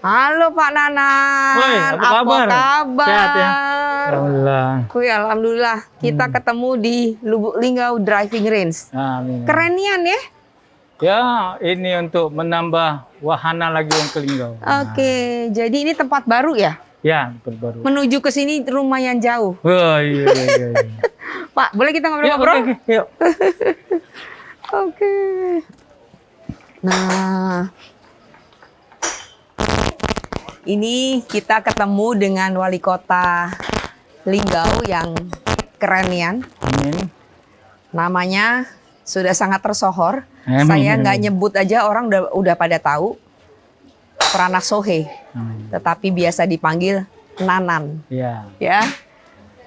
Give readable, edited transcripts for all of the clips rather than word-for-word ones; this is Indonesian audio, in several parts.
Halo Pak Nanan, Woi, apa kabar? Sehat ya? Alhamdulillah. Alhamdulillah, kita ketemu di Lubuk Linggau Driving Range. Amin. Kerenian ya? Ya, ini untuk menambah wahana lagi yang ke Linggau. Oke, jadi ini tempat baru ya? Ya, baru. Menuju ke sini lumayan jauh. Oh iya. Pak, boleh kita Yuk, ngobrol-ngobrol? oke, yuk. Oke. Nah, ini kita ketemu dengan wali kota Linggau yang kerenian. Amin. Namanya sudah sangat tersohor. Amin, Saya nggak amin. nyebut aja orang udah pada tahu. Pranak Sohe, Amin. tetapi biasa dipanggil Nanan. Ya. Ya,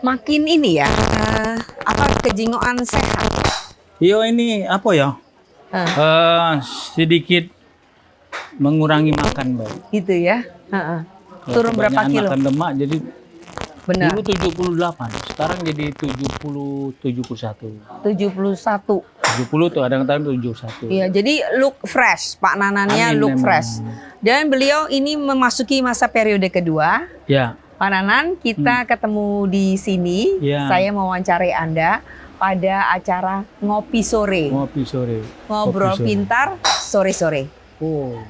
makin ini ya, kejingoan sehat. Yo, ini apa ya? Sedikit mengurangi makan, Mbak. Gitu ya. Turun berapa Kebanyakan kilo? makan lemak, jadi Benar. dulu 78, sekarang jadi 70, 71. 71. 70 tuh kadang-kadang 71. Iya, jadi look fresh. Pak Nanannya Amin, look amin. fresh. Dan beliau ini memasuki masa periode kedua. Ya. Pak Nanan, kita ketemu di sini. Ya. Saya mewawancarai Anda pada acara ngopi sore. Ngopi sore. Ngobrol Kopi sore. pintar sore-sore. Oh.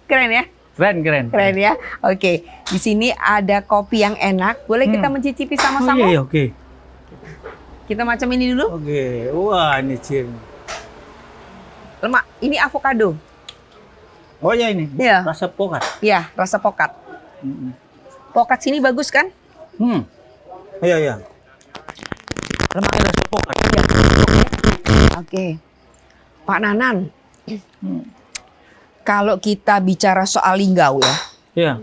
Keren ya? Keren. Keren ya? Oke. Di sini ada kopi yang enak. Boleh kita mencicipi Oh sama-sama? iya, oke. Kita macam ini dulu. Oke. Wah, ini ciri. Lemak. Ini avocado. Oh ya ini. Iya. Rasa pokat. Ya, rasa pokat. Pokat sini bagus kan? Iya. Lemaknya rasa pokat. Oke. Pak Nanan. Kalau kita bicara soal Linggau ya. Iya.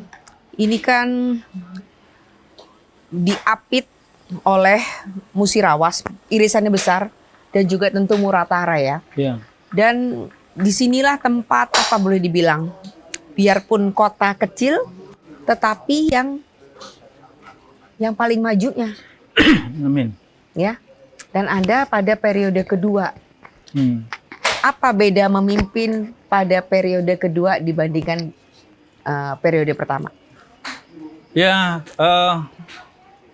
Ini kan diapit oleh musirawas, irisannya besar, dan juga tentu Muratara ya. Iya. Dan disinilah tempat apa boleh dibilang, biarpun kota kecil, tetapi yang paling majunya, Amin. ya. Dan Anda pada periode kedua, apa beda memimpin pada periode kedua dibandingkan periode pertama? Ya,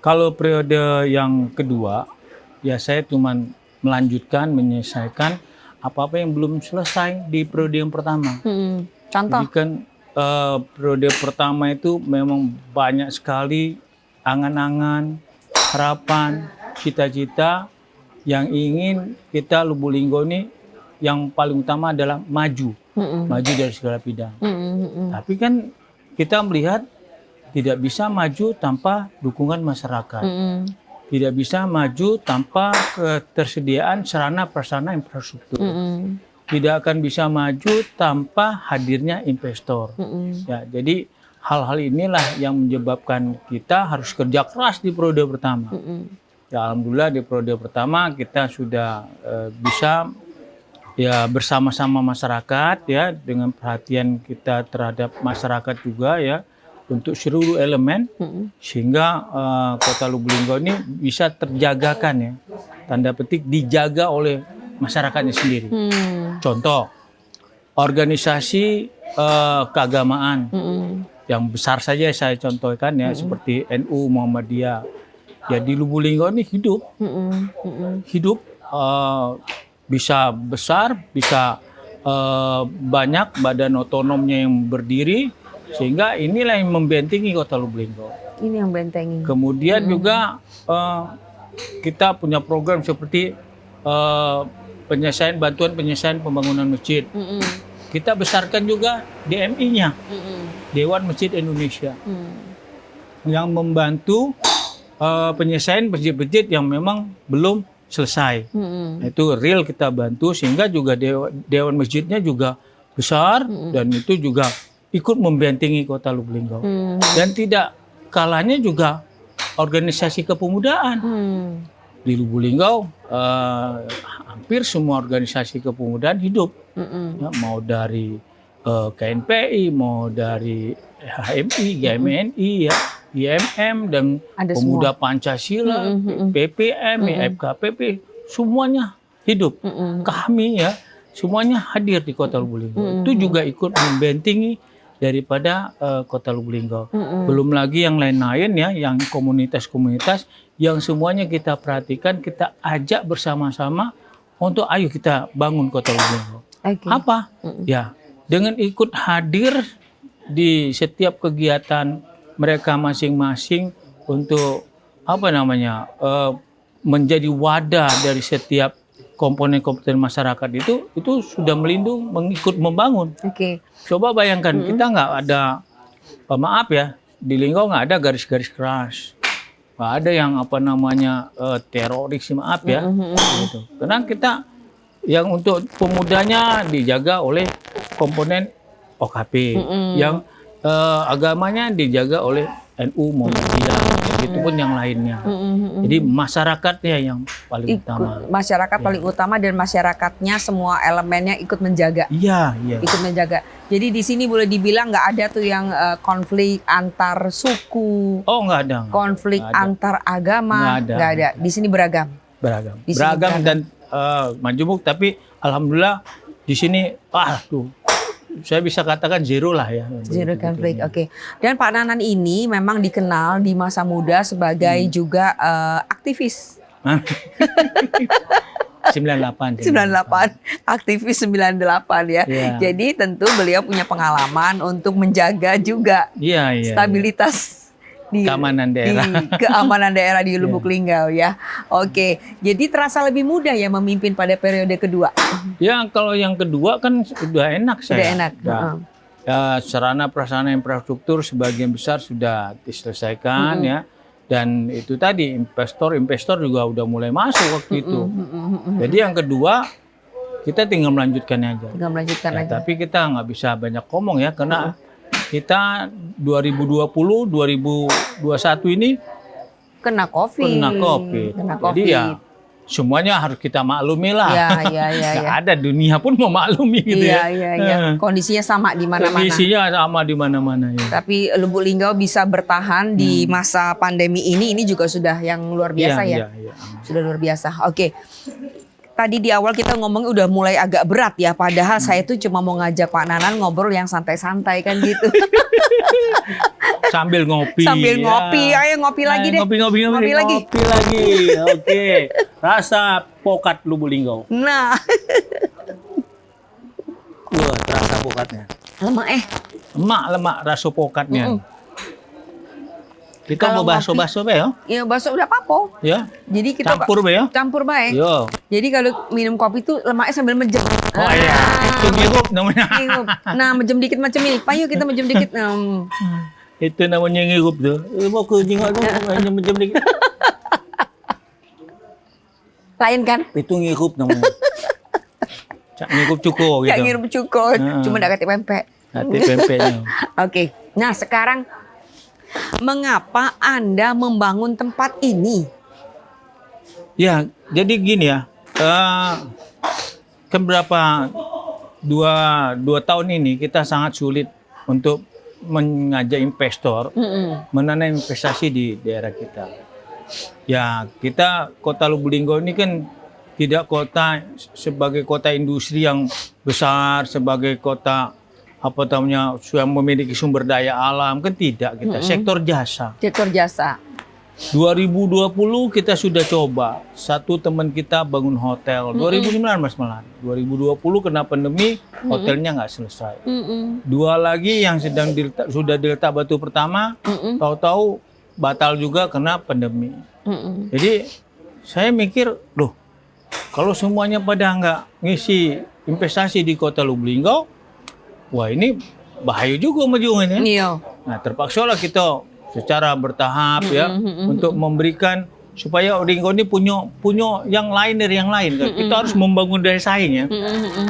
kalau periode yang kedua, ya saya cuma melanjutkan, menyelesaikan apa-apa yang belum selesai di periode yang pertama. Contoh? Jadi kan periode pertama itu memang banyak sekali angan-angan, harapan, cita-cita yang ingin kita Lubuk Linggau ini yang paling utama adalah maju dari segala bidang. Tapi kan kita melihat tidak bisa maju tanpa dukungan masyarakat. Tidak bisa maju tanpa ketersediaan sarana prasarana infrastruktur. Tidak akan bisa maju tanpa hadirnya investor. Ya, jadi hal-hal inilah yang menyebabkan kita harus kerja keras di periode pertama. Ya, alhamdulillah di periode pertama kita sudah bisa ya bersama-sama masyarakat ya, dengan perhatian kita terhadap masyarakat juga ya, untuk seluruh elemen sehingga Kota Lubuk Linggau ini bisa terjagakan ya, tanda petik dijaga oleh masyarakatnya sendiri. Contoh organisasi keagamaan yang besar saja saya contohkan ya, seperti NU Muhammadiyah ya, di Lubuk Linggau ini hidup bisa besar, bisa banyak badan otonomnya yang berdiri, sehingga inilah yang membentengi Kota Lubuk Linggau. Ini yang bentengi. Kemudian juga kita punya program seperti bantuan penyelesaian pembangunan masjid. Kita besarkan juga DMI-nya, Dewan Masjid Indonesia, yang membantu penyelesaian masjid-masjid yang memang belum selesai. Itu real kita bantu, sehingga juga Dewan Masjidnya juga besar dan itu juga ikut membentengi Kota Lubuk Linggau. Dan tidak kalahnya juga organisasi kepemudaan. Di Lubuk Linggau hampir semua organisasi kepemudaan hidup. Ya, mau dari KNPI, mau dari HMI, GMNI, ya, IMM, dan Ada Pemuda semua. Pancasila, PPM, FKPP, semuanya hidup. Kami ya, semuanya hadir di Kota Lubuk Linggau. Itu juga ikut membentengi daripada Kota Lubuk Linggau. Belum lagi yang lain-lain ya, yang komunitas-komunitas yang semuanya kita perhatikan, kita ajak bersama-sama untuk ayo kita bangun Kota Lubuk Linggau. Okay. Apa? Ya, dengan ikut hadir di setiap kegiatan mereka masing-masing untuk apa namanya menjadi wadah dari setiap komponen-komponen masyarakat itu sudah melindung, mengikut membangun. Oke. Coba bayangkan kita nggak ada, maaf ya, di Linggau nggak ada garis-garis keras, nggak ada yang apa namanya teroris, maaf ya, gitu. Karena kita yang untuk pemudanya dijaga oleh komponen OKP, yang agamanya dijaga oleh NU Muhammadiyah, itu pun yang lainnya. Jadi masyarakatnya yang paling utama. Masyarakat paling utama dan masyarakatnya semua elemennya ikut menjaga. Iya. Ikut menjaga. Jadi di sini boleh dibilang nggak ada tuh yang konflik antar suku. Oh, nggak ada. Konflik antar agama. Nggak ada. Di sini beragam. Beragam dan majemuk, tapi alhamdulillah di sini saya bisa katakan zero lah ya. Zero konflik, oke. Dan Pak Nanan ini memang dikenal di masa muda sebagai juga aktivis. 98. Aktivis 98 ya. Jadi tentu beliau punya pengalaman untuk menjaga juga stabilitas di keamanan daerah di Lubuk Linggau ya. Oke, jadi terasa lebih mudah ya memimpin pada periode kedua. Ya, kalau yang kedua kan sudah enak saya. Sudah enak. Ya, sarana prasarana infrastruktur sebagian besar sudah diselesaikan ya. Dan itu tadi investor juga udah mulai masuk waktu itu. Jadi yang kedua kita tinggal melanjutkannya aja. Tapi kita nggak bisa banyak ngomong ya, karena kita 2020, 2021 ini kena COVID. Jadi ya semuanya harus kita maklumi lah. Nggak ada, dunia pun memaklumi gitu ya. Kondisinya sama di mana-mana. Ya. Tapi Lubuk Linggau bisa bertahan di masa pandemi ini juga sudah yang luar biasa ya. Sudah luar biasa. Oke. Tadi di awal kita ngomong udah mulai agak berat ya, padahal saya tuh cuma mau ngajak Pak Nanan ngobrol yang santai-santai kan gitu. Sambil ngopi. Ayo ngopi lagi deh. Ngopi lagi. Oke. Rasa pokat Lubuk Linggau. Nah. Terasa pokatnya. Lemak rasa pokatnya. Kita mau bakso ya? Iya, bakso udah papo. Ya. Jadi kita campur baik. Yo. Jadi kalau minum kopi tuh lemaknya sambil mejem. Oh iya, itu ngirup namanya. Nah, mejem dikit macam ini. Payu kita mejem dikit. Itu namanya ngirup tuh. Mau ke jenggot tuh mejem dikit. Lain kan? Itu ngirup namanya. Cak ngirup cuko gitu. Cak ngirup cuko, cuma enggak kate pempek. Kate pempeknya. Oke. Nah, sekarang mengapa Anda membangun tempat ini? Ya, jadi gini ya. Kan dua tahun ini kita sangat sulit untuk mengajak investor menanam investasi di daerah kita. Ya, kita Kota Lubuk Linggau ini kan tidak kota sebagai kota industri yang besar, sebagai kota yang memiliki sumber daya alam, kan tidak kita. Sektor jasa. 2020 kita sudah coba, satu teman kita bangun hotel, 2019 malah. 2020 kena pandemi, hotelnya nggak selesai. Dua lagi yang sudah diletak batu pertama, tahu-tahu batal juga kena pandemi. Jadi saya mikir, kalau semuanya pada nggak ngisi investasi di Kota Lubuk Linggau, wah ini bahaya juga maju ini. Nah, terpaksalah kita secara bertahap ya untuk memberikan supaya Linggau ini punya yang lain dari yang lain. Kita harus membangun daya saing ya.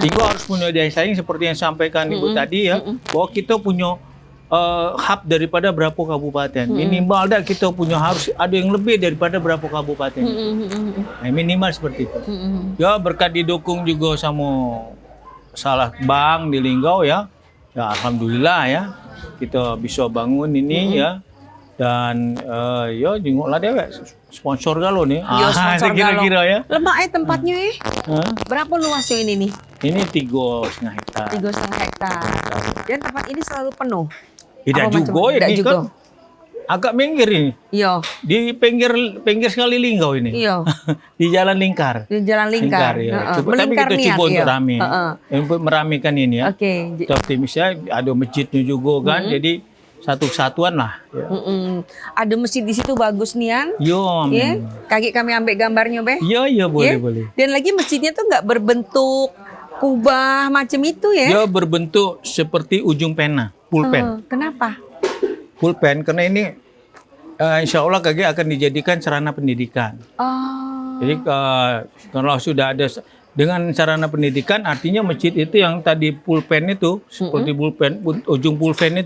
Linggau harus punya daya saing seperti yang sampaikan Ibu tadi ya, bahwa kita punya hub daripada berapa kabupaten. Minimal kita harus ada yang lebih daripada berapa kabupaten. Nah, minimal seperti itu. Ya, berkat didukung juga sama salah bank di Linggau ya. Ya, alhamdulillah ya, kita bisa bangun ini ya. Dan yo jengoklah dewek sponsor galo nih. Yo, sponsor kira-kira ya. Lemak tempatnya berapa luasnya ini nih? Ini 3,5 hektar. 3,5 hektar. Dan tempat ini selalu penuh. Tidak juga ini kan agak minggir ini. Iya. Di pinggir sekali Linggau ini. Iya. Di Jalan Lingkar. Di Jalan Lingkar. Ya. Tapi kita coba untuk rame. Untuk meramaikan ini ya. Oke. Kita optimisnya ada masjidnya juga kan. Jadi satu kesatuan lah. Ya. Ada masjid di situ bagus nian. Yo, amin. Kaki kami ambil gambarnya, Be. Iya, boleh. Dan lagi masjidnya tuh nggak berbentuk kubah macam itu ya? Ya, berbentuk seperti ujung pena, pulpen. Kenapa? Pulpen karena ini insya Allah KG akan dijadikan sarana pendidikan. Jadi kalau sudah ada dengan sarana pendidikan, artinya masjid itu yang tadi pulpen itu seperti pulpen, ujung pulpen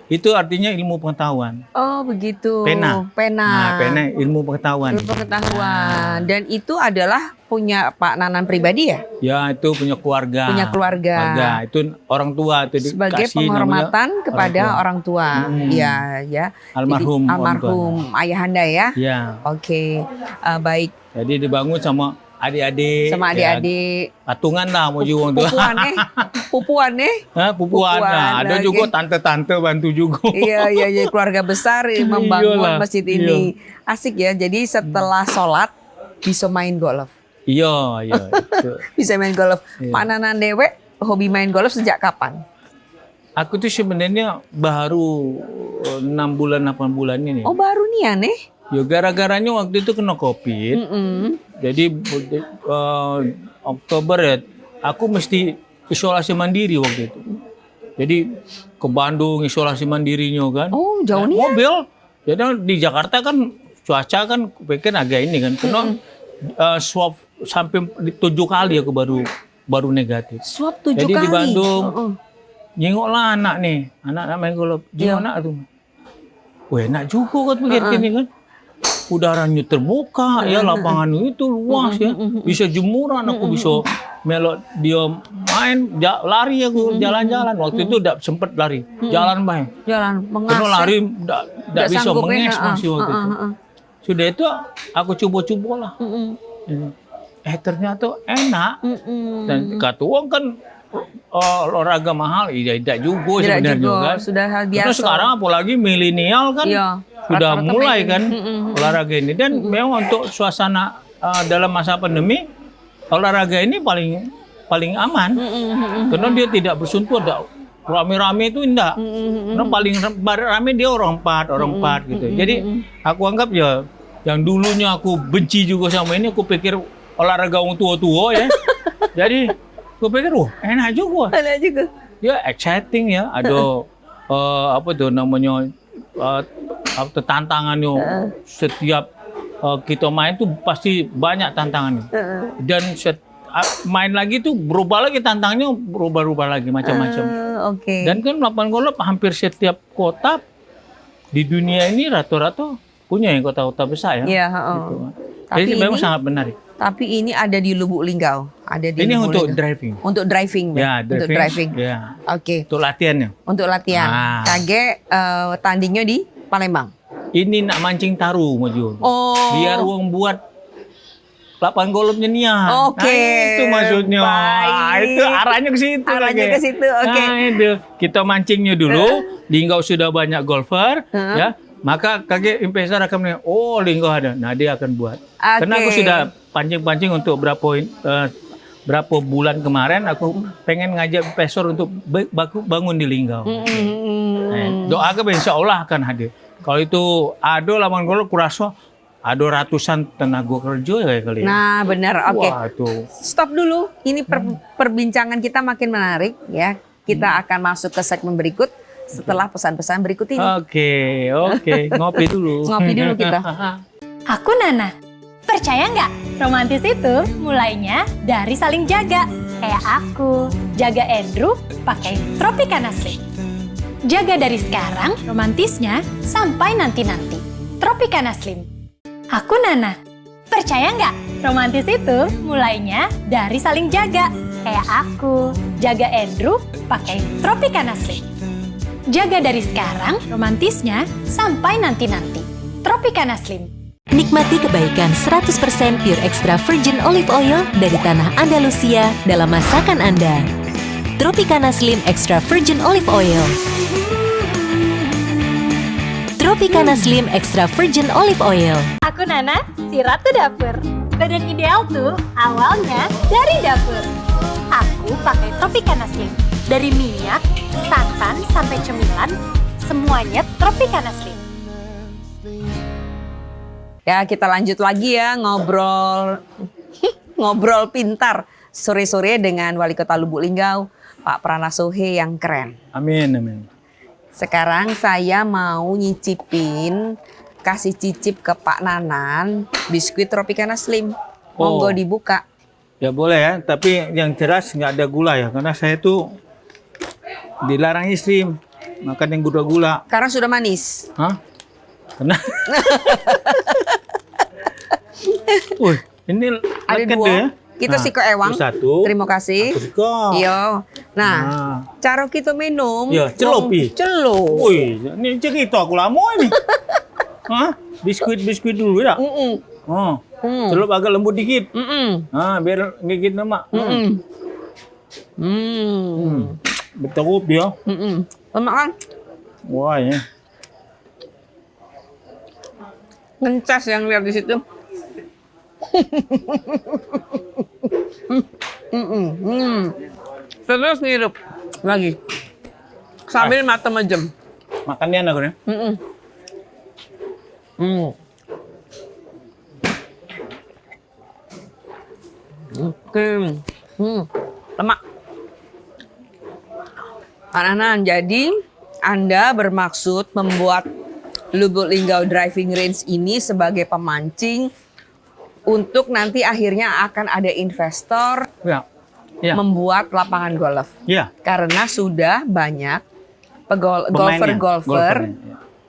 itu artinya ilmu pengetahuan. Oh begitu. Pena. Nah, pena ilmu pengetahuan. Ilmu pengetahuan. Dan itu adalah punya Pak Nanan pribadi ya? Ya itu punya keluarga. Punya keluarga. Itu orang tua itu sebagai penghormatan kepada orang tua. Iya, ya. Almarhum. Jadi, almarhum ayahanda ya. Ya. Oke, baik. Jadi dibangun sama adik-adik. Sama adik-adik. Ya, patungan lah mau juang tuh. Pupuan nih. Pupuan. Nah, ada juga tante-tante bantu juga. Iya, keluarga besar membangun masjid ini. Asik ya. Jadi setelah sholat bisa main golf. Iya. Bisa main golf. Pak Nanan dewek hobi main golf sejak kapan? Aku tuh sebenarnya baru 6 bulan 8 bulan ini. Oh baru nih ya nih? Ya gara-garanya waktu itu kena COVID. Jadi Oktober ya, aku mesti isolasi mandiri waktu itu. Jadi ke Bandung isolasi mandirinya kan. Oh jauh nih mobil. Jadi di Jakarta kan cuaca kan pikir agak ini kan. Kena swab sampai 7 kali aku baru negatif. Swab 7 kali? Jadi di Bandung nyengoklah anak nih. Anak main golf. Jengok anak tuh. Wah enak juga kan pikir gini kan. Udaranya terbuka ya, lapangan itu luas ya, bisa jemuran, aku bisa melok dia main lari aku jalan-jalan waktu itu udah sempet lari jalan karena lari udah bisa menges masih waktu itu. Sudah itu aku coba-coba lah ternyata enak dan kata uang kan olahraga mahal, tidak juga sebenarnya kan. Sudah hal biasa. Karena sekarang apalagi milenial kan sudah mulai kan olahraga ini dan memang untuk suasana dalam masa pandemi olahraga ini paling aman karena dia tidak bersentuh ada rame-rame itu enggak. Karena paling rame dia orang empat gitu. Jadi aku anggap ya yang dulunya aku benci juga sama ini, aku pikir olahraga orang tua-tua ya. Jadi gue pikir, enak juga. Ya exciting ya, ada apa tuh namanya tantangannya. Setiap kita main tuh pasti banyak tantangannya. Dan main lagi tuh berubah lagi tantangannya, berubah lagi macam-macam. Dan kan lapangan golf hampir setiap kota di dunia ini rata-rata punya yang kota-kota besar ya. Gitu. Jadi memang sangat menarik. Tapi ini ada di Lubuk Linggau. Ini untuk driving. Untuk driving. Ya, untuk driving. Ya. Oke. Untuk latihannya. Untuk latihan. Kage tandingnya di Palembang. Ini nak mancing taru maju. Biar uang buat lapangan golfnya niat. Nah, itu maksudnya. Itu arahnya ke situ. Oke. Nah, itu. Kita mancingnya dulu. Linggau sudah banyak golfer, ya. Maka kakek investor akan bilang, Linggau ada. Nah, dia akan buat. Karena aku sudah pancing-pancing untuk berapa bulan kemarin, aku pengen ngajak investor untuk bangun di Linggau. Doakan insya Allah akan hadir. Kalau itu ada lapangan golf, kurasa ada ratusan tenaga kerja ya kali. Nah, benar. Oke. Tuh. Stop dulu. Ini perbincangan kita makin menarik ya. Kita akan masuk ke segmen berikut setelah pesan-pesan berikut ini. Oke. Ngopi dulu. Ngopi dulu kita. Aku Nana. Percaya nggak? Romantis itu mulainya dari saling jaga. Kayak aku, jaga Andrew pakai Tropicana Slim. Jaga dari sekarang, romantisnya sampai nanti-nanti. Tropicana Slim. Aku Nana. Percaya nggak? Romantis itu mulainya dari saling jaga. Kayak aku, jaga Andrew pakai Tropicana Slim. Jaga dari sekarang, romantisnya sampai nanti-nanti. Tropicana Slim. Nikmati kebaikan 100% pure extra virgin olive oil dari tanah Andalusia dalam masakan Anda. Tropicana Slim Extra Virgin Olive Oil. Tropicana Slim Extra Virgin Olive Oil. Aku Nana, si Ratu Dapur. Badan ideal tuh awalnya dari dapur. Aku pakai Tropicana Slim. Dari minyak, santan, sampai cemilan, semuanya Tropicana Slim. Ya, kita lanjut lagi ya ngobrol ngobrol pintar sore-sore dengan Wali Kota Lubuk Linggau, Pak Prana Sohe yang keren. Amin, amin. Sekarang saya mau kasih cicip ke Pak Nanan biskuit Tropicana Slim. Monggo dibuka. Ya boleh ya, tapi yang jelas nggak ada gula ya, karena saya tuh dilarang istri makan yang gula-gula. Karena sudah manis. Hah? Karena wih, ini ada dua. Ya? Kita siko ewang. Satu. Terima kasih. Iya. Nah, cara kita minum. Ya, celopi. Celup. Wih, ini cerita aku lama ini. Hah? Biskuit dulu ya? Oh. Celup agak lembut dikit. Biar gigit nama. Betul ya. Lemak kan? Wah ya. Ngencas yang lihat di situ. Terus ngirup lagi sambil mata mejem. Makannya enak ya? Lemak. Anak-anak, jadi Anda bermaksud membuat Lubuk Linggau Driving Range ini sebagai pemancing untuk nanti akhirnya akan ada investor membuat lapangan golf. Ya. Karena sudah banyak golfer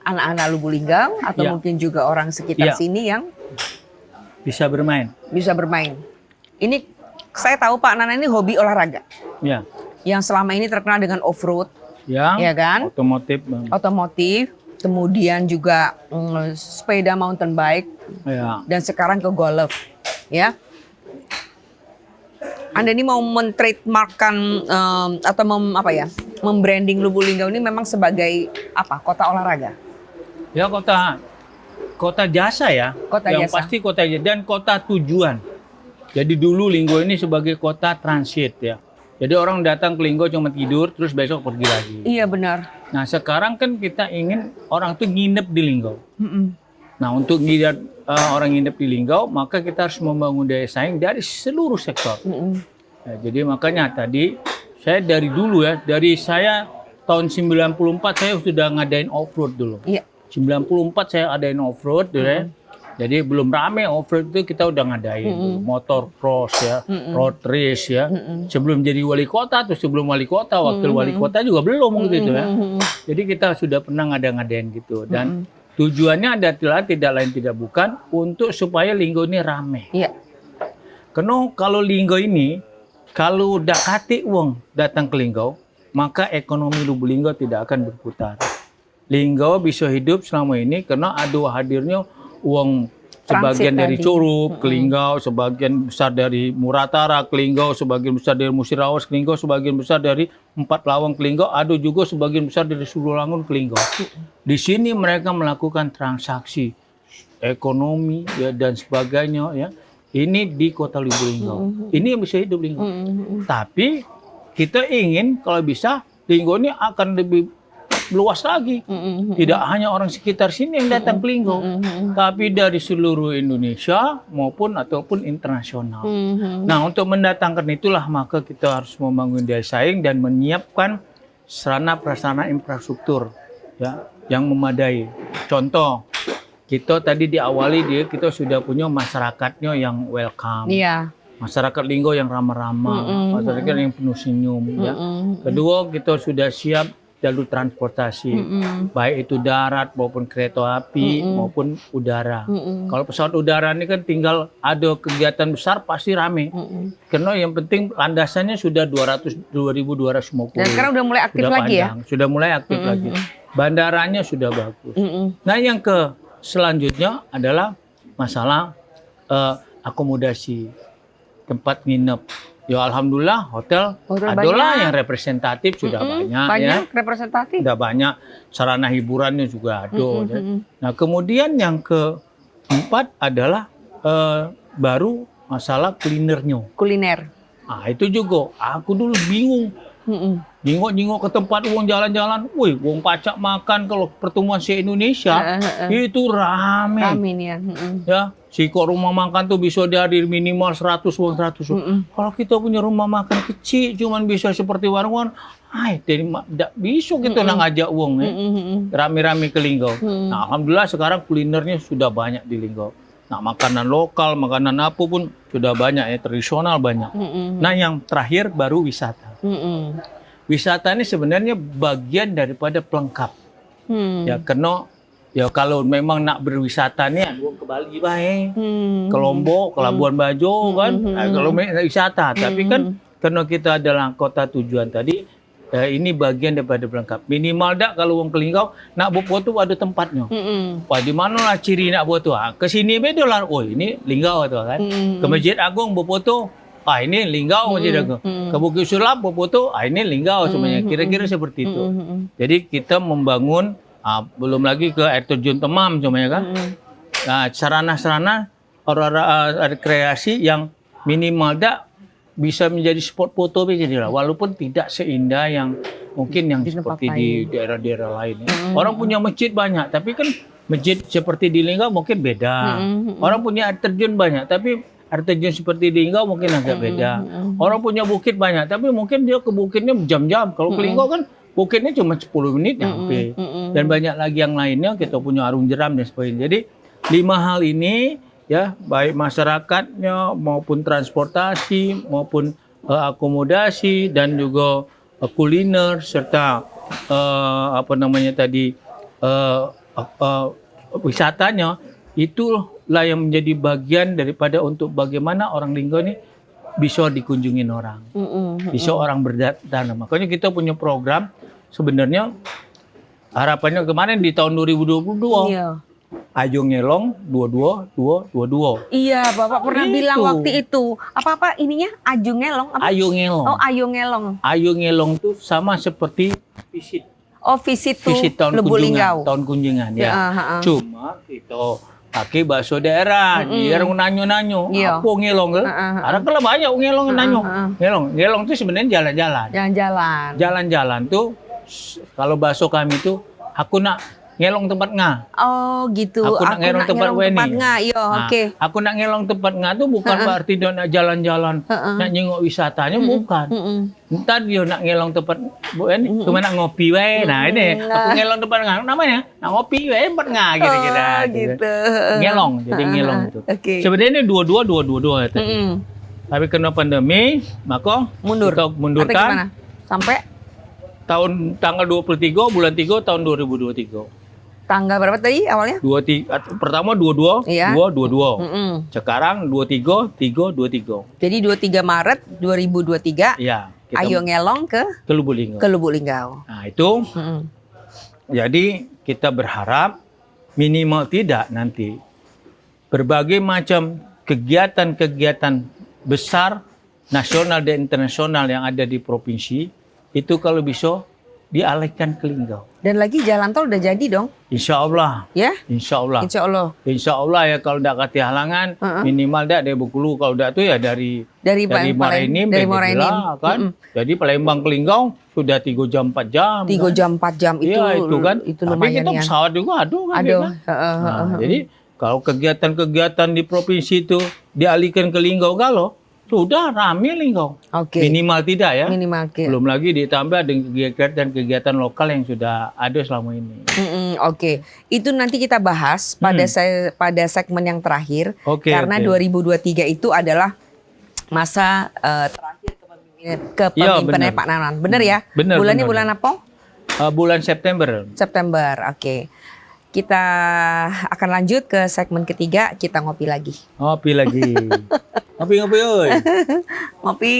anak-anak Lubuk Linggau atau mungkin juga orang sekitar sini yang bisa bermain. Ini saya tahu Pak Nana ini hobi olahraga. Ya. Yang selama ini terkenal dengan off-road. Ya kan? Otomotif. Kemudian juga sepeda mountain bike, dan sekarang ke golf, ya. Anda ini mau men-trademarkkan atau membranding Lubuk Linggau ini memang sebagai apa? Kota olahraga? Ya kota jasa ya. Yang pasti kota jasa dan kota tujuan. Jadi dulu Linggau ini sebagai kota transit ya. Jadi orang datang ke Linggau cuma tidur, terus besok pergi lagi. Iya benar. Nah sekarang kan kita ingin orang tuh nginep di Linggau. Nah untuk orang nginep di Linggau, maka kita harus membangun daya saing dari seluruh sektor. Nah, jadi makanya tadi saya dari dulu ya, dari saya tahun 94 saya sudah ngadain off-road dulu. Iya. 94 saya adain off-road ya. Jadi belum rame off-road itu kita udah ngadain motor cross ya, road race ya. Sebelum jadi wali kota atau sebelum wali kota, wakil wali kota juga belum gitu ya. Jadi kita sudah pernah ngadain gitu dan tujuannya adalah tidak lain tidak bukan untuk supaya Linggau ini rame. Iya. Karena kalau Linggau ini kalau udah kati uang datang ke Linggau, maka ekonomi Lubuk Linggau tidak akan berputar. Linggau bisa hidup selama ini karena ada hadirnya uang sebagian dari Curup ke Linggau, sebagian besar dari Muratara ke Linggau, sebagian besar dari Musirawas ke Linggau, sebagian besar dari Empat Lawang ke Linggau, ada juga sebagian besar dari Sululangun ke Linggau. Di sini mereka melakukan transaksi ekonomi ya dan sebagainya ya. Ini di Kota Lubuk Linggau. Ini yang bisa hidup Linggau. Tapi kita ingin kalau bisa Linggau ini akan lebih luas lagi. Tidak hanya orang sekitar sini yang datang ke Linggau, tapi dari seluruh Indonesia ataupun internasional. Nah, untuk mendatangkan itulah maka kita harus membangun daya saing dan menyiapkan sarana prasarana infrastruktur ya yang memadai. Contoh, kita tadi diawali kita sudah punya masyarakatnya yang welcome. Iya. Masyarakat Linggau yang ramah-ramah, masyarakat yang penuh senyum ya. Kedua, kita sudah siap jalur transportasi, baik itu darat maupun kereta api maupun udara. Kalau pesawat udara ini kan tinggal ada kegiatan besar pasti rame. Karena yang penting landasannya sudah 2.250. Dan sekarang udah mulai aktif sudah lagi panjang, ya? Sudah mulai aktif lagi. Bandaranya sudah bagus. Nah yang selanjutnya adalah masalah akomodasi, tempat nginep. Ya alhamdulillah hotel adalah yang representatif sudah banyak ya. Representatif. Sudah banyak, sarana hiburannya juga ada. Ya. Nah kemudian yang keempat adalah baru masalah kuliner. Nah itu juga aku dulu bingung. Jingok-jingok ke tempat uang jalan-jalan, wih, uang pacak makan kalau pertemuan se-Indonesia itu rame. Ya, si kok rumah makan tuh bisa dihadir minimal 100 uang 100. Kalau kita punya rumah makan kecil, cuman bisa seperti warung-warung, jadi tidak bisa kita nak ngajak uang ya. Rame-rame ke Linggau. Nah, alhamdulillah sekarang kulinernya sudah banyak di Linggau. Nah, makanan lokal, makanan apa pun sudah banyak ya, tradisional banyak. Nah, yang terakhir baru wisata. Wisata ini sebenarnya bagian daripada pelengkap. Ya, karena ya kalau memang nak berwisata nih, ke Bali baik, ke Lombok, ke Labuan Bajo kan, kalau wisata. Tapi kan karena kita adalah kota tujuan tadi, ini bagian daripada pelengkap. Minimal dak kalau wong ke Linggau nak bopo tuh ada tempatnya. Wah di mana lah ciri nak bopo tuh? Ke sini beda lah. Oh ini Linggau tuh kan. Ke Masjid Agung bopo tuh. Ini Linggau Masjid Agung. Ke Bukit Sulap bopo tuh. ini Linggau semuanya. Kira-kira seperti itu. Jadi kita membangun belum lagi ke air terjun Temam semuanya kan. Nah, sarana-sarana rekreasi yang minimal dak bisa menjadi spot foto lah, walaupun tidak seindah yang mungkin yang seperti di daerah-daerah lain. Orang punya masjid banyak, tapi kan masjid seperti di Linggau mungkin beda. Orang punya air terjun banyak, tapi air terjun seperti di Linggau mungkin agak beda. Orang punya bukit banyak, tapi mungkin dia ke bukitnya jam-jam. Kalau ke Linggau kan bukitnya cuma 10 menit nyampe. Dan banyak lagi yang lainnya, kita punya arung jeram dan sebagainya. Jadi 5 hal ini ya, baik masyarakatnya maupun transportasi maupun akomodasi dan juga kuliner serta wisatanya, itulah yang menjadi bagian daripada untuk bagaimana orang Linggau ini bisa dikunjungin orang, bisa orang berdatang. Makanya kita punya program sebenarnya harapannya kemarin di tahun 2022. Iya. Ayo ngelong 22. Iya, Bapak pernah bilang waktu itu. Apa ininya? Ayo ngelong apa? Ayo ngelong. Oh, ayo ngelong. Ayo ngelong itu sama seperti visit. Oh, visit tahun kunjungan. Tahun kunjungan ya. Cuma kita pakai bahasa daerah. Dia nanyo-nanyo. Apa ngelong? Ada kalau banyak ngelong nanyo. Ngelong itu sebenarnya jalan-jalan. Jalan-jalan tuh kalau bahasa kami tuh aku nak ngelong tempat nga. Oh gitu. Aku nak ngelong tempat nga. Iya, oke. Aku nak ngelong tempat nga tuh bukan berarti dia nak jalan-jalan, nak nyengok wisatanya, bukan. Entar dia nak ngelong tempat weni, cuma nak ngopi wae. Nah ini aku ngelong tempat nga namanya, nak ngopi wae tempat nga kira-kira. Gitu. Ngelong, jadi ngelong itu. Sebenarnya dua-dua tadi. Tapi karena pandemi, maka kita mundurkan sampai tanggal 23 bulan 3 tahun 2023. Tanggal berapa tadi awalnya? Pertama 22, iya. 22. Sekarang 23, 23. Jadi 23 Maret 2023. Iya. Ayo ngelong ke Lubuk Linggau. Nah, itu. Jadi kita berharap minimal tidak nanti berbagai macam kegiatan-kegiatan besar nasional dan internasional yang ada di provinsi itu kalau bisa dialihkan ke Linggau. Dan lagi jalan tol udah jadi dong? Insya Allah. Ya? Insya Allah. Insya Allah. Insya Allah ya, kalau tidak kati halangan, minimal dak dari Bengkulu, kalau tidak tuh ya dari Marainim, kan. Jadi Palembang ke Linggau sudah 3 jam 4 jam. 3 jam 4 jam itu. Iya, itu kan. Itu lumayan. Tapi kita pesawat juga ada kan. Jadi kalau kegiatan-kegiatan di provinsi itu dialihkan ke Linggau kalau sudah rame Linggau. Minimal tidak ya. Belum lagi ditambah dengan kegiatan lokal yang sudah ada selama ini. Itu nanti kita bahas pada segmen yang terakhir. Karena 2023 itu adalah masa terakhir kepemimpinan Pak Nanan. Benar ya? Benar. Bulannya bulan apa? Bulan September. September, oke. Kita akan lanjut ke segmen ketiga, kita ngopi lagi. Ngopi lagi. Ngopi, oi. Ngopi.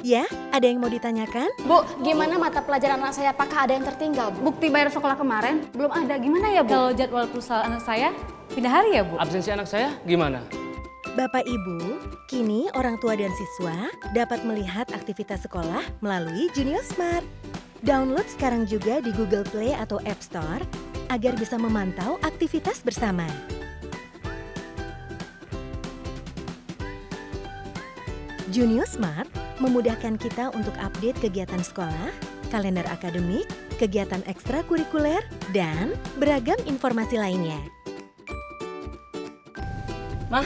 Ya, ada yang mau ditanyakan? Bu, gimana mata pelajaran anak saya? Apakah ada yang tertinggal? Bukti bayar sekolah kemarin belum ada. Gimana ya, Bu? Kalau jadwal futsal anak saya pindah hari ya, Bu? Absensi anak saya gimana? Bapak Ibu, kini orang tua dan siswa dapat melihat aktivitas sekolah melalui Junior Smart. Download sekarang juga di Google Play atau App Store agar bisa memantau aktivitas bersama. Junior Smart memudahkan kita untuk update kegiatan sekolah, kalender akademik, kegiatan ekstrakurikuler, dan beragam informasi lainnya. Mah,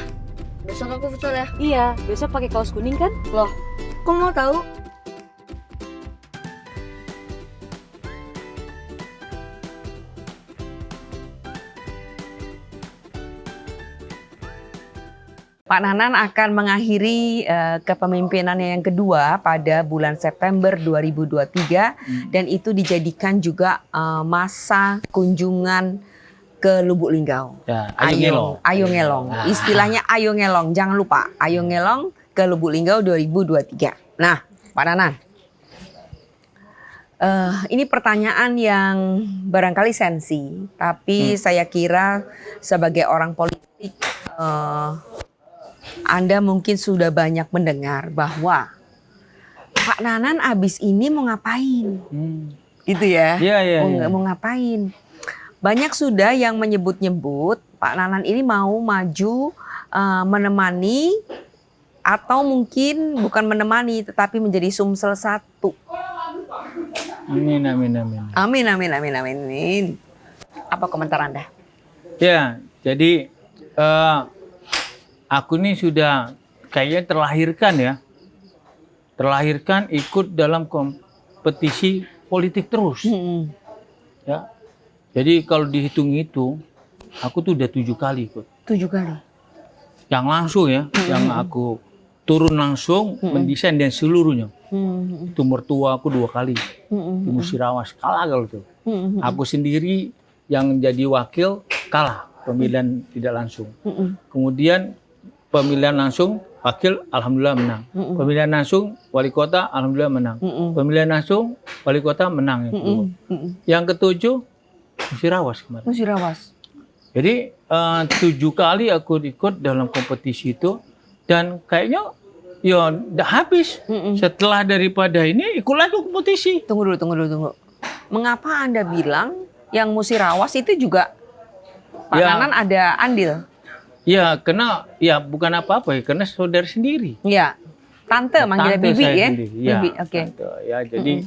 besok aku futsal ya? Iya, besok pakai kaos kuning kan? Loh, kok mau tahu? Pak Nanan akan mengakhiri kepemimpinannya yang kedua pada bulan September 2023 dan itu dijadikan juga masa kunjungan ke Lubuk Linggau. Ya, Ayo Ngelong. Istilahnya Ayo Ngelong. Jangan lupa Ayo Ngelong ke Lubuk Linggau 2023. Nah, Pak Nanan. Ini pertanyaan yang barangkali sensi, tapi saya kira sebagai orang politik Anda mungkin sudah banyak mendengar bahwa Pak Nanan abis ini mau ngapain, gitu ya? Iya. Mau ngapain? Banyak sudah yang menyebut-nyebut Pak Nanan ini mau maju menemani atau mungkin bukan menemani tetapi menjadi Sumsel 1. Amin. Amin. Apa komentar Anda? Ya, jadi aku ini sudah kayaknya terlahirkan ikut dalam kompetisi politik terus. Ya, jadi kalau dihitung itu, aku tuh udah 7 kali ikut. 7 kali? Yang langsung ya, yang aku turun langsung mendesain dan seluruhnya. Itu mertua aku 2 kali di Musirawas, kalah kalau itu. Aku sendiri yang jadi wakil kalah pemilihan tidak langsung. Kemudian pemilihan langsung wakil alhamdulillah menang. Pemilihan langsung wali kota alhamdulillah menang. Pemilihan langsung wali kota menang yang kedua. Yang ketujuh Musirawas kemarin. Musirawas. Jadi 7 kali aku ikut dalam kompetisi itu dan kayaknya ya udah habis. Setelah daripada ini ikut lagi kompetisi. Tunggu dulu. Mengapa Anda bilang yang Musirawas itu juga Pak Nanan ada andil? Ya, karena ya bukan apa-apa ya, karena saudara sendiri. Iya. Tante manggilnya Bibi ya. Ya, Bibi, oke. Ya, jadi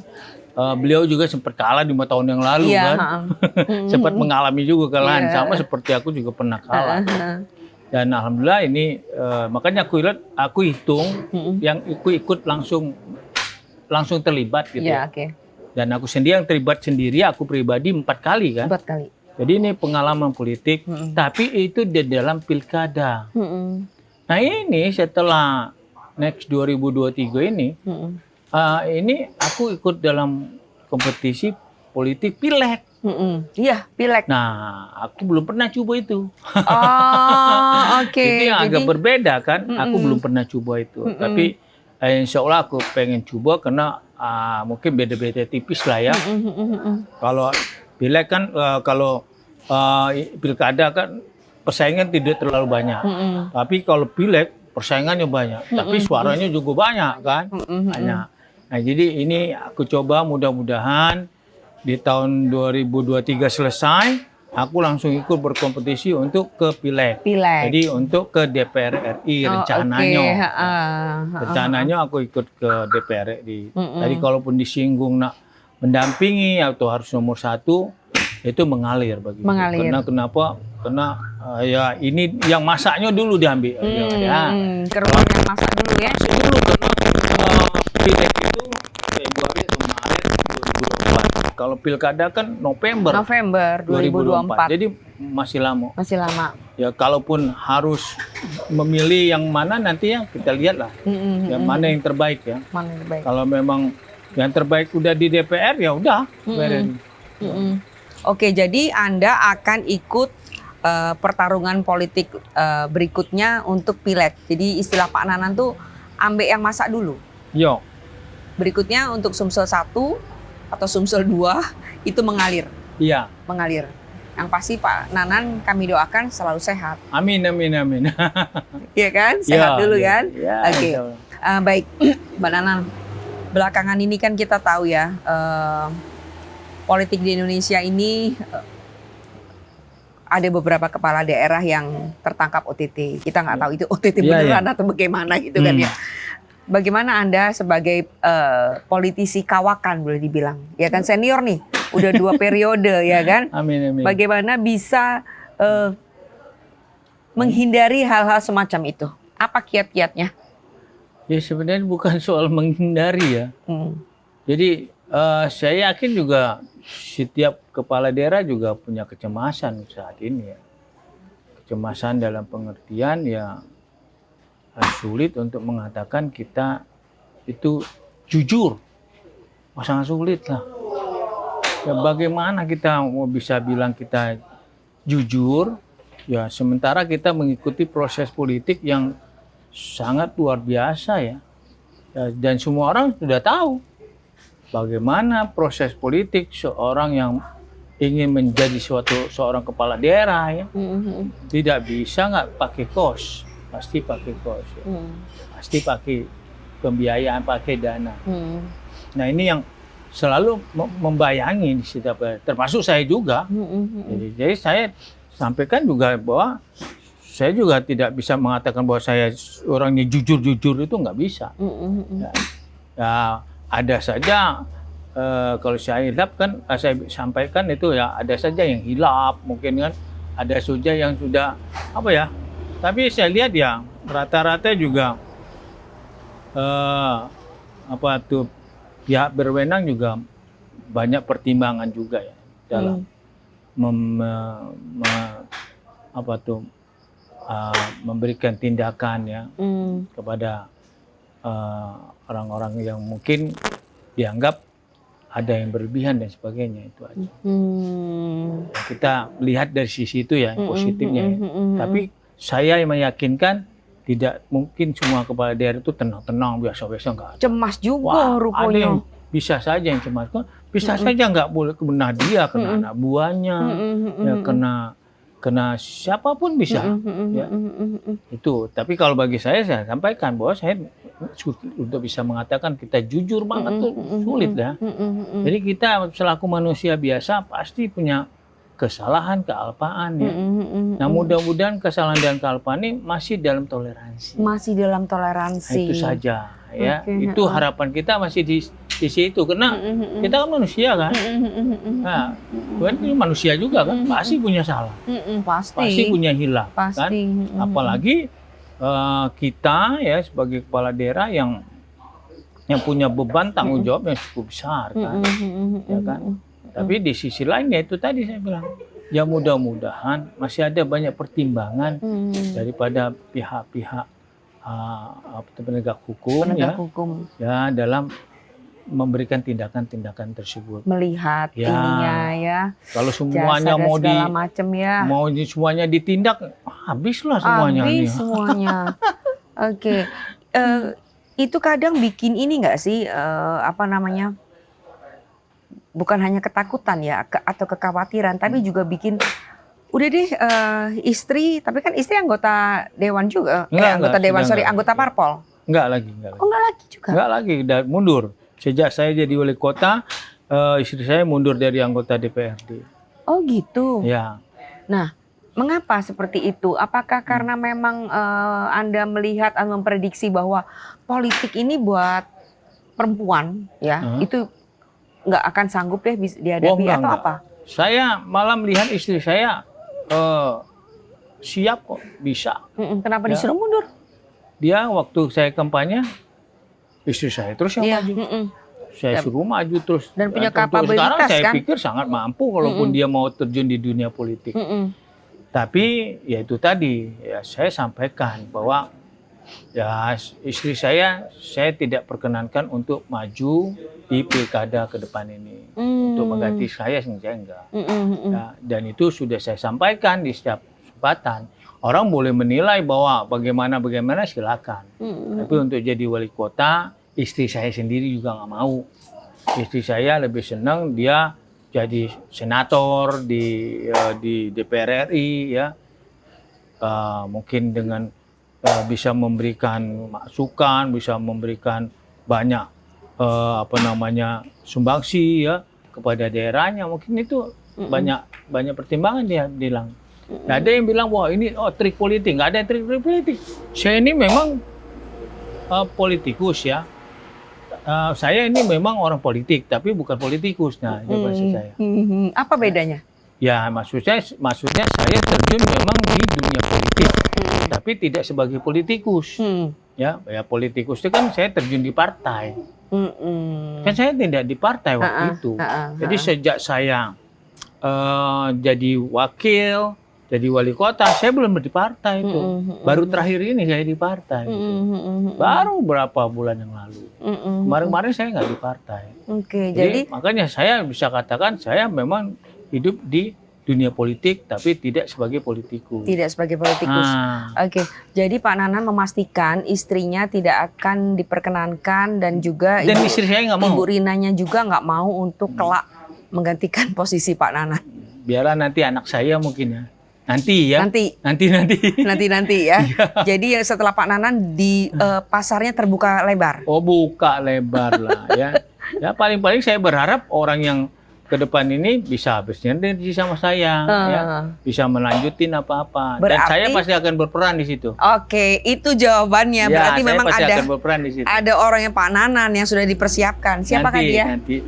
beliau juga sempat kalah 5 tahun yang lalu kan. Sempat mengalami juga kekalahan sama seperti aku juga pernah kalah. Dan alhamdulillah ini makanya aku hitung yang ikut langsung terlibat gitu. Iya, oke. Dan aku sendiri yang terlibat sendiri, aku pribadi 4 kali kan. 4 kali. Jadi ini pengalaman politik, tapi itu di dalam pilkada. Nah ini setelah next 2023 ini aku ikut dalam kompetisi politik pileg. Iya, pileg. Nah, aku belum pernah coba itu. Oh, oke. Itu yang agak berbeda kan. Aku belum pernah coba itu. Tapi insya Allah aku pengen coba karena mungkin beda-beda tipis lah ya. Kalau pileg kan kalau pilkada kan persaingan tidak terlalu banyak. Tapi kalau pileg persaingannya banyak. Tapi suaranya juga banyak kan. Banyak. Nah jadi ini aku coba mudah-mudahan di tahun 2023 selesai. Aku langsung ikut berkompetisi untuk ke pileg. Jadi untuk ke DPR RI rencananya. Rencananya aku ikut ke DPR RI. Jadi kalaupun disinggung nak mendampingi atau harus nomor 1 itu mengalir bagi karena kenapa? Karena ya ini yang masaknya dulu diambil. Keruan yang masak dulu ya. Dulu karena pileg itu Februari atau Maret 2024. Kalau pilkada kan November 2024. Jadi masih lama. ya kalaupun harus memilih yang mana nanti ya kita lihat lah, yang mana yang terbaik ya. Mana yang terbaik? Kalau memang yang terbaik udah di DPR ya udah. Oke, jadi Anda akan ikut pertarungan politik berikutnya untuk pileg. Jadi istilah Pak Nanan tuh ambek yang masak dulu. Yo. Berikutnya untuk Sumsel 1 atau Sumsel 2 itu mengalir. Iya. Mengalir. Yang pasti Pak Nanan kami doakan selalu sehat. Amin. Iya kan? Sehat dulu kan? Ya, Oke. Baik, Mbak Nanan. Belakangan ini kan kita tahu ya, politik di Indonesia ini ada beberapa kepala daerah yang tertangkap OTT. Kita nggak tahu itu OTT beneran atau bagaimana gitu kan ya. Bagaimana Anda sebagai politisi kawakan boleh dibilang, ya kan senior nih, udah 2 periode ya kan? Amin. Bagaimana bisa menghindari hal-hal semacam itu? Apa kiat-kiatnya? Ya sebenarnya bukan soal menghindari ya. Jadi saya yakin juga setiap kepala daerah juga punya kecemasan saat ini ya. Kecemasan dalam pengertian ya sulit untuk mengatakan kita itu jujur. Sangat sulit lah. Ya bagaimana kita mau bisa bilang kita jujur ya sementara kita mengikuti proses politik yang sangat luar biasa ya. Dan semua orang sudah tahu bagaimana proses politik seorang yang ingin menjadi seorang kepala daerah ya. Tidak bisa nggak pakai kos, pasti pakai kos ya. Pasti pakai pembiayaan, pakai dana. Nah ini yang selalu membayangi di setiap, termasuk saya juga. Jadi saya sampaikan juga bahwa saya juga tidak bisa mengatakan bahwa saya orangnya jujur-jujur itu nggak bisa. Ya, ada saja kalau saya hilap kan saya sampaikan itu ya ada saja yang hilap mungkin kan, ada saja yang sudah apa ya. Tapi saya lihat ya rata-rata juga pihak berwenang juga banyak pertimbangan juga ya dalam memberikan tindakan ya kepada orang-orang yang mungkin dianggap ada yang berlebihan dan sebagainya, itu aja. Kita lihat dari sisi itu ya positifnya ya. Tapi saya yang meyakinkan tidak mungkin semua kepala daerah itu tenang-tenang biasa-biasa, enggak. Cemas juga rupanya. Ada yang bisa saja yang cemas, bisa saja nggak boleh kena dia, kena anak buahnya, ya kena siapapun bisa, ya. Itu. Tapi kalau bagi saya sampaikan bahwa saya untuk bisa mengatakan kita jujur banget tuh sulit ya. Jadi kita selaku manusia biasa pasti punya kesalahan, kealpaan ya. Nah mudah-mudahan kesalahan dan kealpaan ini masih dalam toleransi. Masih dalam toleransi. Nah, itu saja ya. Itu harapan kita masih di situ karena kita kan manusia kan. Nah, ini manusia juga kan, pasti punya salah. Pasti punya hilang kan. Apalagi kita ya sebagai kepala daerah yang punya beban tanggung jawab yang cukup besar kan. Ya kan? Tapi di sisi lain ya itu tadi saya bilang, ya mudah-mudahan masih ada banyak pertimbangan daripada pihak-pihak penegak hukum ya dalam memberikan tindakan-tindakan tersebut. Melihat ininya ya. Kalau semuanya mau semuanya ditindak, habislah semuanya. Habis semuanya. Oke. Itu kadang bikin ini nggak sih bukan hanya ketakutan ya atau kekhawatiran, tapi juga bikin udah deh istri, tapi kan istri anggota dewan juga, anggota parpol. Enggak lagi. Oh enggak lagi juga? Enggak lagi, udah mundur. Sejak saya jadi wali kota, istri saya mundur dari anggota DPRD. Oh gitu? Ya. Nah, mengapa seperti itu? Apakah karena memang Anda melihat atau memprediksi bahwa politik ini buat perempuan ya, itu nggak akan sanggup deh dihadapi atau apa? Saya malah melihat istri saya siap kok, bisa. Kenapa disuruh mundur? Dia waktu saya kampanye, istri saya terus yang maju. Saya suruh maju terus. Dan punya kapabilitas sekarang saya kan? pikir sangat mampu kalaupun dia mau terjun di dunia politik. Tapi ya itu tadi ya saya sampaikan bahwa ya istri saya tidak perkenankan untuk maju di pilkada ke depan ini untuk mengganti saya enggak. Ya, dan itu sudah saya sampaikan di setiap kesempatan. Orang boleh menilai bahwa bagaimana silakan. Tapi untuk jadi wali kota, istri saya sendiri juga nggak mau. Istri saya lebih senang dia jadi senator di DPR RI ya. Mungkin dengan bisa memberikan masukan, bisa memberikan banyak sumbangsi ya kepada daerahnya. Mungkin itu banyak pertimbangan dia bilang. Nggak ada yang bilang wah ini trik politik, nggak ada trik politik. Saya ini memang politikus ya. Saya ini memang orang politik, tapi bukan politikus. Nah, itu maksud saya. Apa bedanya? Ya, maksudnya saya terjun memang di dunia politik, tapi tidak sebagai politikus. Ya, politikus itu kan saya terjun di partai. Kan saya tidak di partai waktu itu. Jadi sejak saya jadi wakil, jadi wali kota, saya belum di partai itu. Baru terakhir ini saya di partai. Baru berapa bulan yang lalu. Kemarin-kemarin saya nggak di partai. Jadi makanya saya bisa katakan saya memang hidup di dunia politik, tapi tidak sebagai politikus. Tidak sebagai politikus. Jadi Pak Nanan memastikan istrinya tidak akan diperkenankan dan juga istri saya nggak mau. Ibu Rinanya juga nggak mau untuk kelak menggantikan posisi Pak Nanan. Biarlah nanti anak saya mungkin ya. Nanti ya. Nanti ya. Jadi setelah Pak Nanan di pasarnya terbuka lebar. Oh, buka lebar lah ya. Ya paling-paling saya berharap orang yang ke depan ini bisa bersinergi sama saya, ya, bisa melanjutin apa-apa. Dan saya pasti akan berperan di situ. Oke, itu jawabannya. Ya, berarti memang akan berperan di situ. Ada orang yang Pak Nanan yang sudah dipersiapkan. Siapakah dia? Nanti.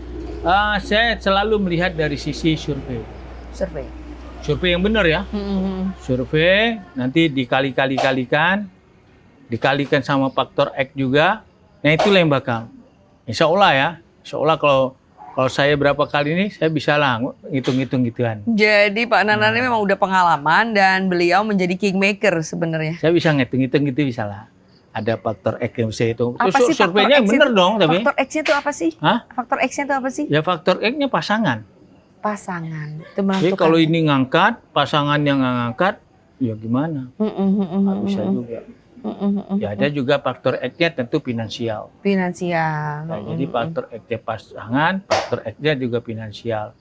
Saya selalu melihat dari sisi survei. Survei yang benar ya. Survei nanti dikalikan sama faktor X juga. Nah itulah yang bakal. Insya Allah ya. Insya Allah kalau saya berapa kali ini saya bisa lah ngitung-ngitung gituan. Jadi Pak Nanan ini memang udah pengalaman dan beliau menjadi kingmaker sebenarnya. Saya bisa ngitung-ngitung gitu bisa lah. Ada faktor X yang bisa hitung. Terus surveinya yang benar dong. Tapi faktor X-nya itu apa sih? Faktor X-nya itu apa sih? Ya faktor X-nya pasangan. Itu menentukan. Jadi kalau ini ngangkat, pasangan yang ngangkat, ya gimana? Nggak bisa juga. Ya ada juga faktor X-nya tentu finansial. Nah, jadi faktor X-nya pasangan, faktor X-nya juga finansial.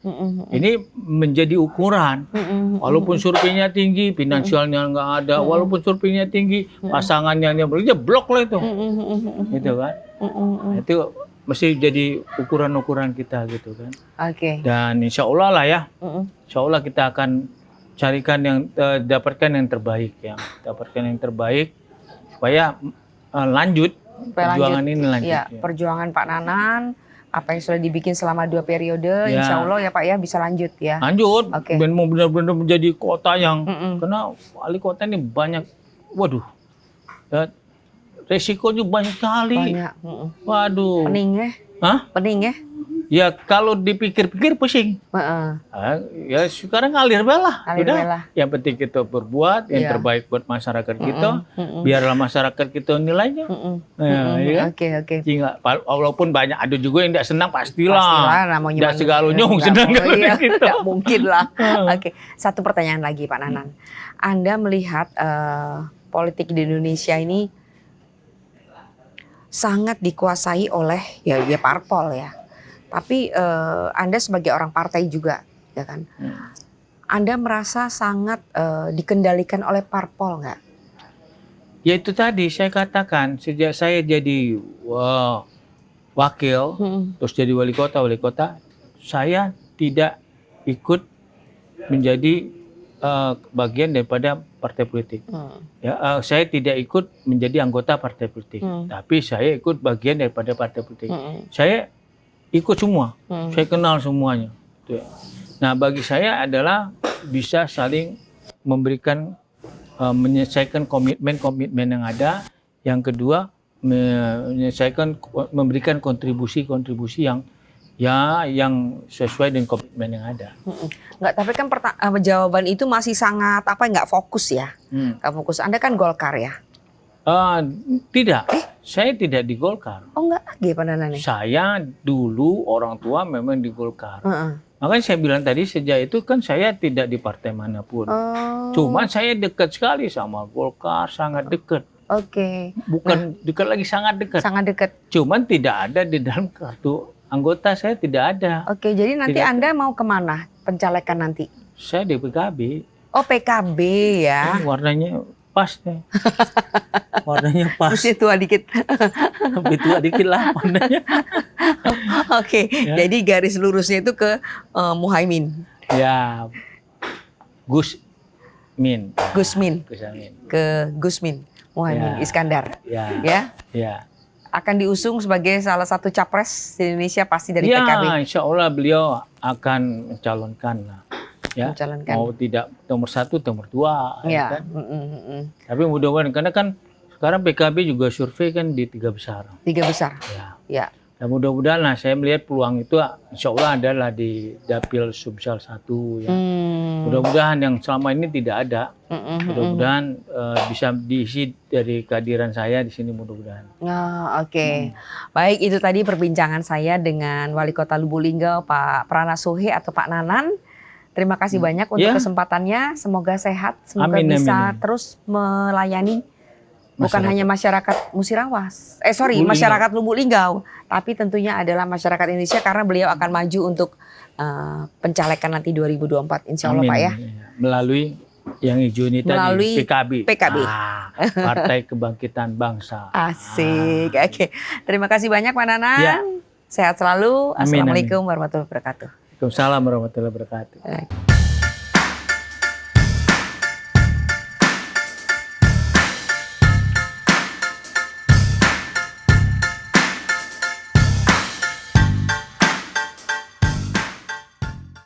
Ini menjadi ukuran. Walaupun surveinya tinggi, finansialnya nggak ada. Walaupun surveinya tinggi, pasangannya dia blok lah itu. Gitu kan? Itu mesti jadi ukuran-ukuran kita gitu kan. Dan insya Allah lah ya. Insya Allah kita akan carikan dapatkan yang terbaik ya. Dapatkan yang terbaik supaya lanjut perjuangan ini lanjut. Ya, perjuangan Pak Nanan apa yang sudah dibikin selama 2 periode, insya Allah ya Pak ya bisa lanjut ya. Lanjut. Dan mau benar-benar menjadi kota yang karena wali kota ini banyak, waduh, ya, resikonya banyak sekali. Waduh. Pening ya? Pening ya? Ya kalau dipikir-pikir pusing. Ya sekarang ngalir belah. Yang penting kita berbuat yang terbaik buat masyarakat kita. Biarlah masyarakat kita nilainya. Oke. Walaupun banyak ada juga yang tidak senang pastilah. Tidak segalanya senang kita. Tidak mungkin lah. Satu pertanyaan lagi Pak Nanan. Anda melihat politik di Indonesia ini sangat dikuasai oleh ya parpol ya. Tapi Anda sebagai orang partai juga, ya kan? Anda merasa sangat dikendalikan oleh parpol nggak? Ya itu tadi saya katakan sejak saya jadi wakil, terus jadi wali kota, saya tidak ikut menjadi bagian daripada partai politik. Ya, saya tidak ikut menjadi anggota partai politik, tapi saya ikut bagian daripada partai politik. Saya ikut semua, saya kenal semuanya. Nah bagi saya adalah bisa saling memberikan, menyelesaikan komitmen yang ada. Yang kedua memberikan kontribusi yang Ya, yang sesuai dengan komitmen yang ada. Enggak, tapi kan jawaban itu masih sangat nggak fokus ya. Nggak fokus. Anda kan Golkar ya? Tidak, saya tidak di Golkar. Oh enggak lagi Pak Nanan? Saya dulu orang tua memang di Golkar. Makanya saya bilang tadi sejak itu kan saya tidak di partai manapun. Cuma saya dekat sekali sama Golkar, sangat dekat. Oke. Bukan dekat lagi, sangat dekat. Sangat dekat. Cuman tidak ada di dalam kartu anggota, saya tidak ada. Oke, jadi nanti Tidak. Anda mau kemana pencalekan nanti? Saya di PKB. Oh PKB ya. Warnanya pas nih. Warnanya pas. Mesti tua dikit. Lebih tua dikit lah warnanya. Oke, Ya. jadi garis lurusnya itu ke Muhaimin. Ya, Gusmin. Gusmin. Gusmin. Ke Gusmin. Muhaimin Ya. Iskandar. Ya. Ya. Ya. Akan diusung sebagai salah satu capres di Indonesia pasti dari PKB. Ya, insya Allah beliau akan mencalonkan lah. Ya, Mencalonkan. mau tidak nomor 1, nomor 2. Ya. Kan? Tapi mudah-mudahan, karena kan sekarang PKB juga survei kan di 3 besar. 3 besar. Ya. Ya. Dan mudah-mudahan lah saya melihat peluang itu insya Allah adalah di Dapil Sumsel 1. Ya. Mudah-mudahan yang selama ini tidak ada. Mudah-mudahan bisa diisi dari kehadiran saya di sini, mudah-mudahan. Oke. Baik, itu tadi perbincangan saya dengan Wali Kota Lubuk Linggau Pak Prana Sohe atau Pak Nanan. Terima kasih banyak untuk Ya. kesempatannya. Semoga sehat, semoga Amin, bisa amin. terus melayani bukan hanya masyarakat Musirawas. Lubuk Masyarakat Lubuk Linggau, tapi tentunya adalah masyarakat Indonesia karena beliau akan maju untuk pencalekan nanti 2024 insya Allah Amin. Pak ya. Melalui yang hijau ini Melalui tadi PKB. Partai Kebangkitan Bangsa. Asik. Oke. Terima kasih banyak Pak Nanan. Ya. Sehat selalu. Amin, Assalamualaikum warahmatullahi wabarakatuh. Waalaikumsalam warahmatullahi wabarakatuh. Baik.